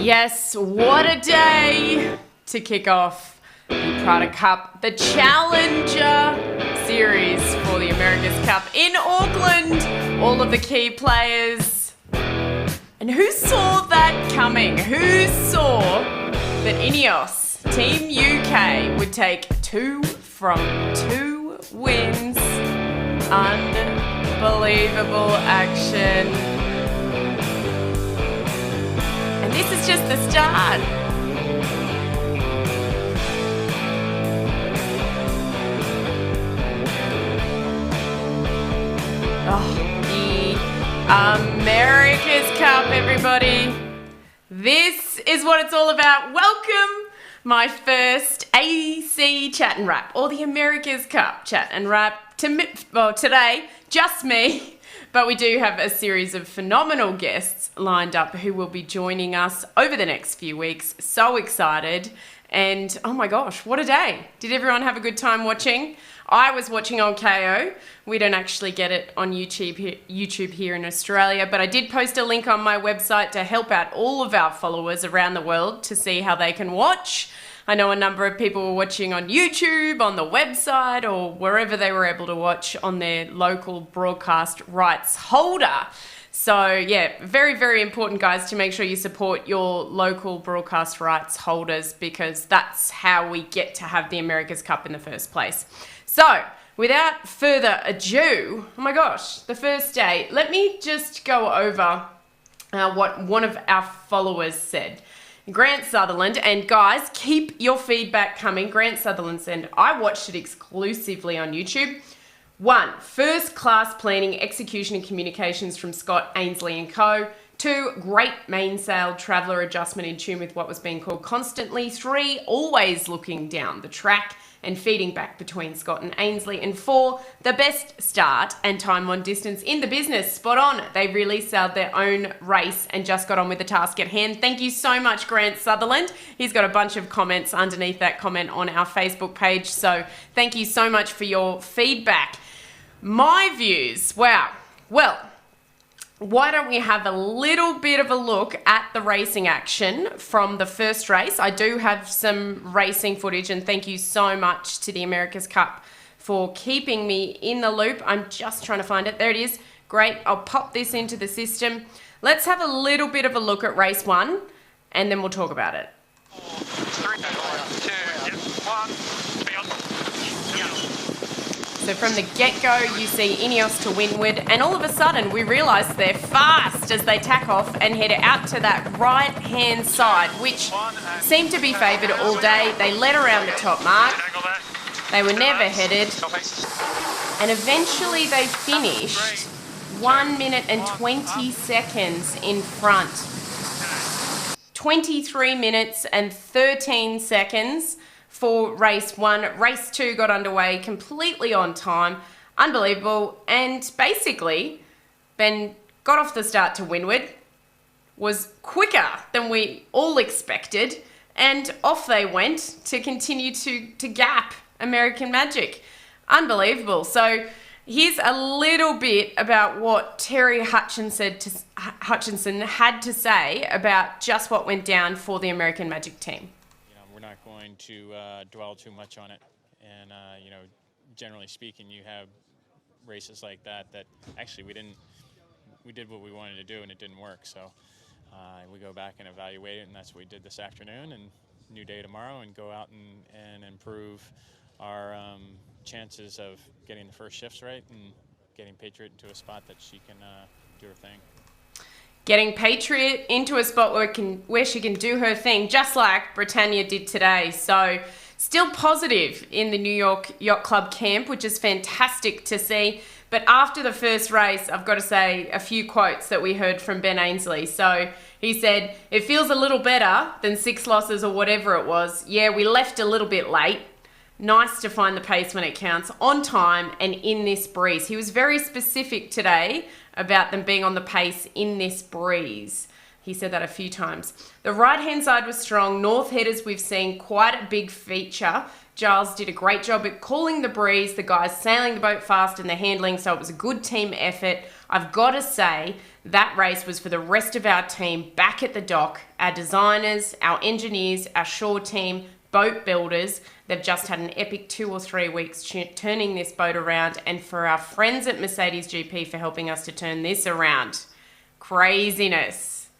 Yes, what a day to kick off the Prada Cup, the Challenger Series for the America's Cup in Auckland. All of the key players. And who saw that coming? Who saw that Ineos, Team UK, would take 2 from 2 wins? Unbelievable action. And this is just the start. Oh, the America's Cup, everybody. This is what it's all about. Welcome, my first AC Chat and Wrap, or the America's Cup Chat and Wrap. Today, just me, but we do have a series of phenomenal guests lined up who will be joining us over the next few weeks. So excited. And oh my gosh, what a day. Did everyone have a good time watching? I was watching on KO. We don't actually get it on YouTube here in Australia, but I did post a link on my website to help out all of our followers around the world to see how they can watch. I know a number of people were watching on YouTube, on the website, or wherever they were able to watch on their local broadcast rights holder. So yeah, very, very important, guys, to make sure you support your local broadcast rights holders, because that's how we get to have the America's Cup in the first place. So without further ado, oh my gosh, the first day, let me just go over what one of our followers said. Grant Sutherland, and guys, keep your feedback coming. Grant Sutherland said, I watched it exclusively on YouTube. 1, first class planning, execution and communications from Scott Ainsley and Co. 2, great mainsail traveller adjustment in tune with what was being called constantly. 3, always looking down the track and feeding back between Scott and Ainsley. And 4, the best start and time on distance in the business. Spot on. They really sailed their own race and just got on with the task at hand. Thank you so much, Grant Sutherland. He's got a bunch of comments underneath that comment on our Facebook page. So thank you so much for your feedback. My views. Wow. Well, why don't we have a little bit of a look at the racing action from the first race? I do have some racing footage, and thank you so much to the America's Cup for keeping me in the loop. I'm just trying to find it. There it is. Great. I'll pop this into the system. Let's have a little bit of a look at race 1, and then we'll talk about it. 3, 2, 1, beyond. So from the get-go, you see Ineos to windward, and all of a sudden we realise they're fast as they tack off and head out to that right-hand side, which seemed to be favoured all day. They led around the top mark. They were never headed. And eventually they finished 1 minute and 20 seconds in front. 23 minutes and 13 seconds for race 1. Race 2 got underway completely on time. Unbelievable. And basically, Ben got off the start to windward, was quicker than we all expected, and off they went to continue to gap American Magic. Unbelievable. So here's a little bit about what Terry Hutchinson had to say about just what went down for the American Magic team. We're not going to dwell too much on it, and generally speaking, you have races like that actually we did what we wanted to do and it didn't work. So we go back and evaluate it, and that's what we did this afternoon. And new day tomorrow, and go out and improve our chances of getting the first shifts right and getting Patriot into a spot that she can do her thing. Getting Patriot into a spot where she can do her thing, just like Britannia did today. So still positive in the New York Yacht Club camp, which is fantastic to see. But after the first race, I've got to say a few quotes that we heard from Ben Ainsley. So he said, it feels a little better than 6 losses or whatever it was. Yeah, we left a little bit late. Nice to find the pace when it counts, on time and in this breeze. He was very specific today about them being on the pace in this breeze. He said that a few times. The right-hand side was strong. North headers, we've seen quite a big feature Giles did a great job at calling the breeze, the guys sailing the boat fast and the handling, so it was a good team effort. I've got to say, that race was for the rest of our team back at the dock, our designers, our engineers, our shore team, boat builders. They've just had an epic 2 or 3 weeks turning this boat around, and for our friends at Mercedes GP for helping us to turn this around. Craziness.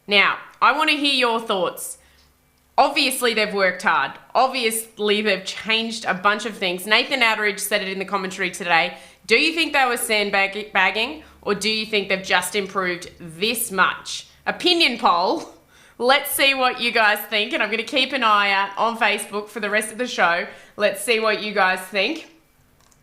Now, I want to hear your thoughts. Obviously, they've worked hard. Obviously, they've changed a bunch of things. Nathan Outteridge said it in the commentary today. Do you think they were sandbagging, or do you think they've just improved this much? Opinion poll. Let's see what you guys think, and I'm going to keep an eye out on Facebook for the rest of the show. Let's see what you guys think.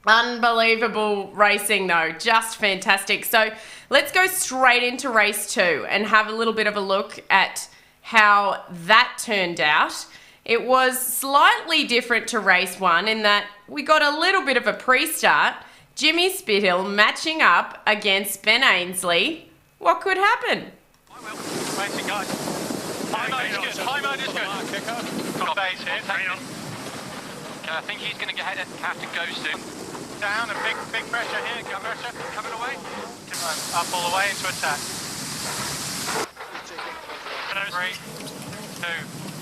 Unbelievable racing though, just fantastic. So let's go straight into race 2 and have a little bit of a look at how that turned out. It was slightly different to race 1 in that we got a little bit of a pre-start. Jimmy Spithill matching up against Ben Ainsley. What could happen? I will. Racing, guys. High mode is good. High mode is good. Got base here. Okay, I think he's going to have to go soon. Down, a big pressure here. Pressure coming away. Up all the way into attack. 3, 2,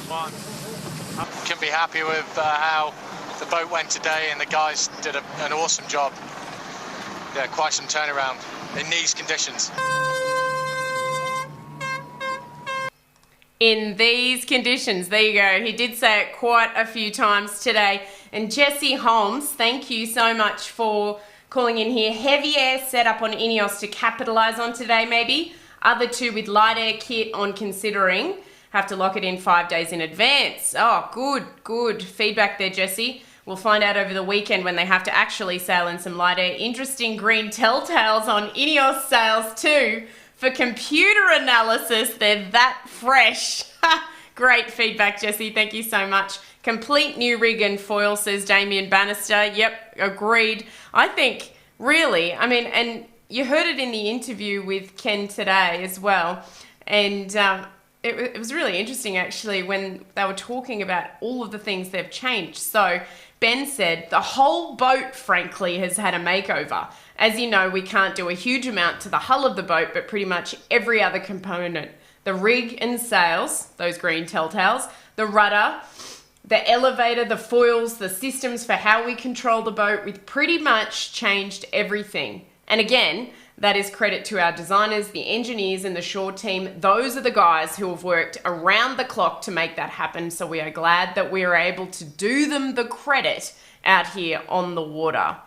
1. Can be happy with how the boat went today, and the guys did an awesome job. Yeah, quite some turnaround in these conditions. In these conditions, there you go. He did say it quite a few times today. And Jesse Holmes, thank you so much for calling in here. Heavy air setup on Ineos to capitalise on today, maybe. Other two with light air kit on considering. Have to lock it in 5 days in advance. Oh, good feedback there, Jesse. We'll find out over the weekend when they have to actually sail in some light air. Interesting green telltales on Ineos sails too. For computer analysis, they're that fresh. Great feedback, Jesse. Thank you so much. Complete new rig and foil, says Damien Bannister. Yep, agreed. I think, really, I mean, and you heard it in the interview with Ken today as well. And it was really interesting, actually, when they were talking about all of the things they've changed. So Ben said the whole boat, frankly, has had a makeover. As you know, we can't do a huge amount to the hull of the boat, but pretty much every other component. The rig and sails, those green telltales, the rudder, the elevator, the foils, the systems for how we control the boat. We've pretty much changed everything. And again, that is credit to our designers, the engineers, and the shore team. Those are the guys who have worked around the clock to make that happen. So we are glad that we are able to do them the credit out here on the water.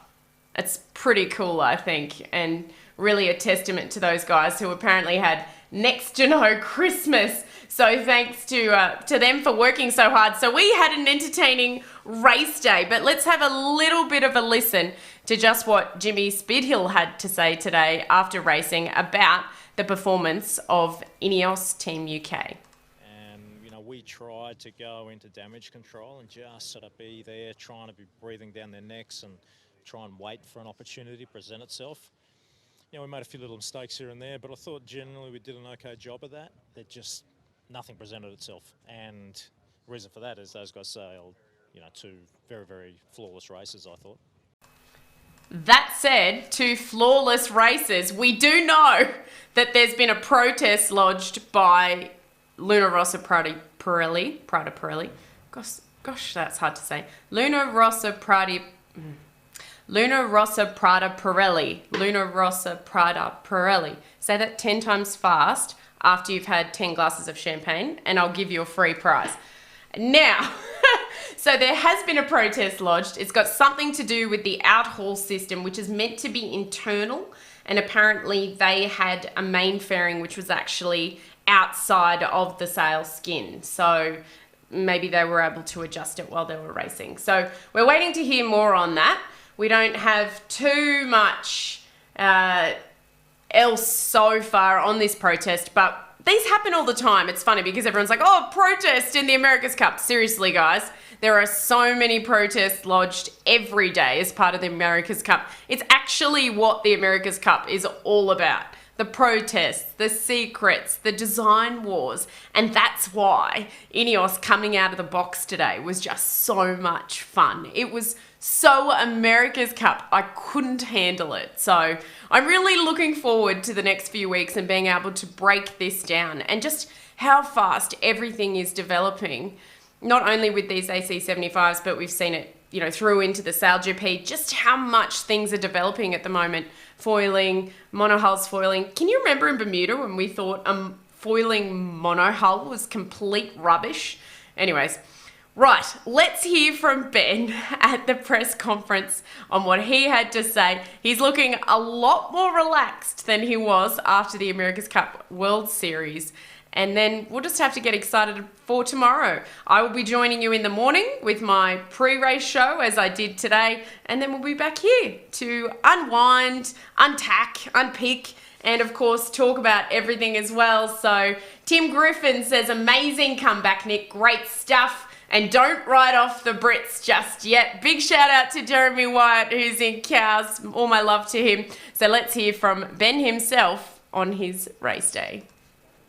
It's pretty cool, I think, and really a testament to those guys who apparently had next to no Christmas. So thanks to them for working so hard. So we had an entertaining race day, but let's have a little bit of a listen to just what Jimmy Spithill had to say today after racing about the performance of Ineos Team UK. We tried to go into damage control and just sort of be there, trying to be breathing down their necks and try and wait for an opportunity to present itself. We made a few little mistakes here and there, but I thought generally we did an okay job of that. That just nothing presented itself, and the reason for that is those guys sailed, 2 very, very flawless races, I thought. That said, 2 flawless races. We do know that there's been a protest lodged by Luna Rossa Prada Pirelli. Gosh, that's hard to say. Luna Rossa Prada Pirelli. Say that 10 times fast after you've had 10 glasses of champagne, and I'll give you a free prize. Now, so there has been a protest lodged. It's got something to do with the out-haul system, which is meant to be internal, and apparently they had a main fairing which was actually outside of the sail skin. So maybe they were able to adjust it while they were racing. So we're waiting to hear more on that. We don't have too much else so far on this protest, but these happen all the time. It's funny because everyone's like, oh, protest in the America's Cup. Seriously, guys, there are so many protests lodged every day as part of the America's Cup. It's actually what the America's Cup is all about. the protests, the secrets, the design wars. And that's why Ineos coming out of the box today was just so much fun. It was so America's Cup. I couldn't handle it. So I'm really looking forward to the next few weeks and being able to break this down and just how fast everything is developing, not only with these AC75s, but we've seen it, you know, through into the Sail GP, just how much things are developing at the moment. Foiling, monohulls foiling. Can you remember in Bermuda when we thought foiling monohull was complete rubbish? Anyways, right, let's hear from Ben at the press conference on what he had to say. He's looking a lot more relaxed than he was after the America's Cup World Series. And then we'll just have to get excited for tomorrow. I will be joining you in the morning with my pre-race show as I did today. And then we'll be back here to unwind, unpick, and of course talk about everything as well. So Tim Griffin says, amazing comeback, Nick. Great stuff. And don't write off the Brits just yet. Big shout out to Jeremy Wyatt, who's in Cows. All my love to him. So let's hear from Ben himself on his race day.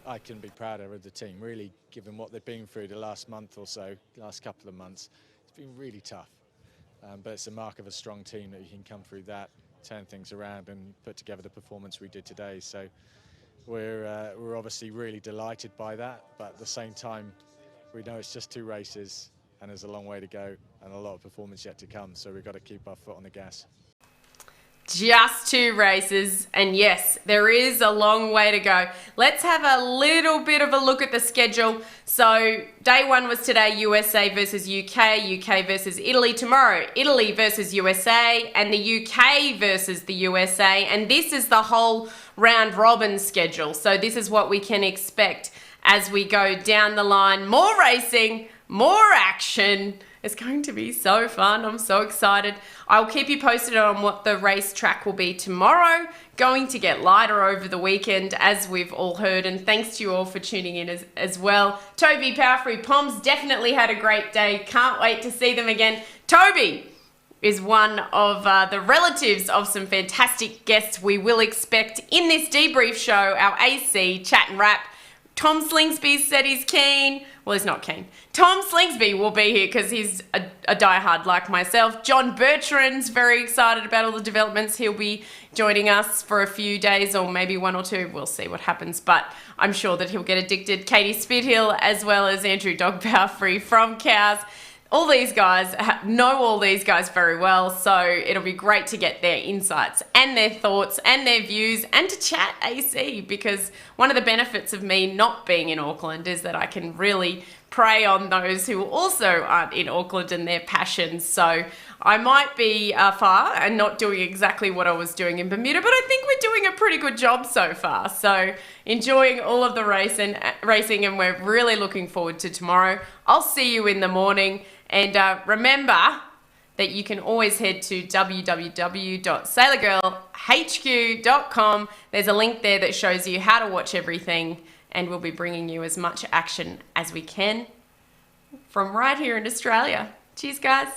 I couldn't be prouder of the team, really, given what they've been through the last month or so, last couple of months. It's been really tough, but it's a mark of a strong team that you can come through that, turn things around and put together the performance we did today. So we're obviously really delighted by that, but at the same time, we know it's just 2 races and there's a long way to go and a lot of performance yet to come, so we've got to keep our foot on the gas. Just 2 races, and yes, there is a long way to go. Let's have a little bit of a look at the schedule. So day 1 was today, USA versus UK, UK versus Italy. Tomorrow, Italy versus USA, and the UK versus the USA. And this is the whole round robin schedule. So this is what we can expect as we go down the line. More racing, more action. It's going to be so fun. I'm so excited. I'll keep you posted on what the race track will be tomorrow. Going to get lighter over the weekend, as we've all heard. And thanks to you all for tuning in as well. Toby, Powerfree, Poms definitely had a great day. Can't wait to see them again. Toby is one of the relatives of some fantastic guests we will expect in this debrief show, our AC Chat and Wrap. Tom Slingsby said he's keen. Well, he's not keen. Tom Slingsby will be here because he's a diehard like myself. John Bertrand's very excited about all the developments. He'll be joining us for a few days or maybe 1 or 2. We'll see what happens, but I'm sure that he'll get addicted. Katie Spithill, as well as Andrew Dog Powerfree from Cows. All these guys know all these guys very well, so it'll be great to get their insights and their thoughts and their views and to chat AC, because one of the benefits of me not being in Auckland is that I can really prey on those who also aren't in Auckland and their passions. So I might be far and not doing exactly what I was doing in Bermuda, but I think we're doing a pretty good job so far. So enjoying all of the racing, and we're really looking forward to tomorrow. I'll see you in the morning. And remember that you can always head to www.sailorgirlhq.com. There's a link there that shows you how to watch everything, and we'll be bringing you as much action as we can from right here in Australia. Cheers, guys.